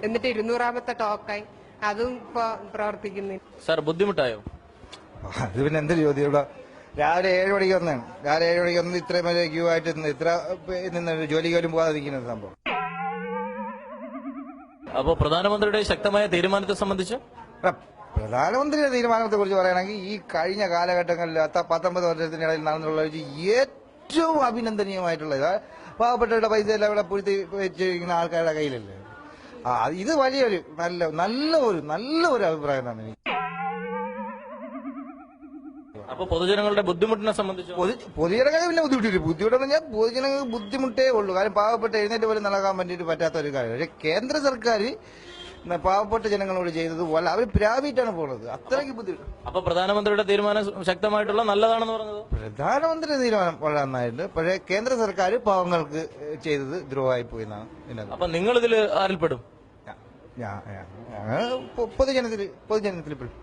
എന്നിട്ട് 200ാമത്തെ ടോക്കായി അതും ഇപ്പൊ പ്രവർത്തിക്കുന്നില്ല. സാർ ബുദ്ധിമുട്ടായോ? അത് പിന്നെ എന്തൊരു ചോദ്യം. ഇവിടെ രാവിലെ 7 മണിക്ക് വന്നാണ്. രാവിലെ 7 മണിക്ക് വന്ന് ഇത്രയും വരെ ക്യൂ ആയിട്ട് ഇത്ര നിന്ന് ജോലിക്ക് പോലും പോകാതെ നിൽക്കുന്ന സംഭവം. അപ്പോ പ്രധാനമന്ത്രിയുടെ ശക്തമായ തീരുമാനത്തെ സംബന്ധിച്ച് പ്രധാനമന്ത്രിയുടെ തീരുമാനത്തെ കുറിച്ച് പറയുകയാണെങ്കിൽ ഈ കഴിഞ്ഞ കാലഘട്ടങ്ങളിൽ 19 വർഷത്തിനിടയിൽ നടന്നുള്ള ഏറ്റവും അഭിനന്ദനീയമായിട്ടുള്ളത് പാവപ്പെട്ടവരുടെ പൈസ എല്ലാം ഇവിടെ പൂഴ്ത്തി വെച്ചിരിക്കുന്ന ആൾക്കാരുടെ കയ്യിലല്ലേ. ഇത് വലിയൊരു നല്ല ഒരു അഭിപ്രായം തന്നെ എനിക്ക്. അപ്പൊ പൊതുജനങ്ങളുടെ ബുദ്ധിമുട്ടിനെ സംബന്ധിച്ച് പൊതുജനങ്ങൾക്ക് പിന്നെ ബുദ്ധിമുട്ടെന്ന് പറഞ്ഞാൽ പൊതുജനങ്ങൾക്ക് ബുദ്ധിമുട്ടേ ഉള്ളൂ. കാരണം പാവപ്പെട്ട എഴുന്നേറ്റ് പോലും നടക്കാൻ വേണ്ടിയിട്ട് പറ്റാത്ത ഒരു കാര്യം. പക്ഷെ കേന്ദ്ര സർക്കാർ പാവപ്പെട്ട ജനങ്ങളോട് ചെയ്തത് പോലെ അവർ പ്രാപിച്ചാണ് പോകുന്നത്. അത്രയ്ക്ക് ബുദ്ധിമുട്ട്. അപ്പൊ പ്രധാനമന്ത്രിയുടെ തീരുമാനം ശക്തമായിട്ടുള്ള നല്ലതാണെന്ന് പറഞ്ഞത്? പ്രധാനമന്ത്രിയുടെ തീരുമാനം വളരെ നന്നായിട്ട്. പക്ഷേ കേന്ദ്ര സർക്കാർ പാവങ്ങൾക്ക് ചെയ്തത് ദ്രോഹമായി പോയി എന്നാണ്. അപ്പൊ നിങ്ങൾ ഇതിൽ ആരിൽപ്പെടും? പൊതുജനത്തിൽ പെടും.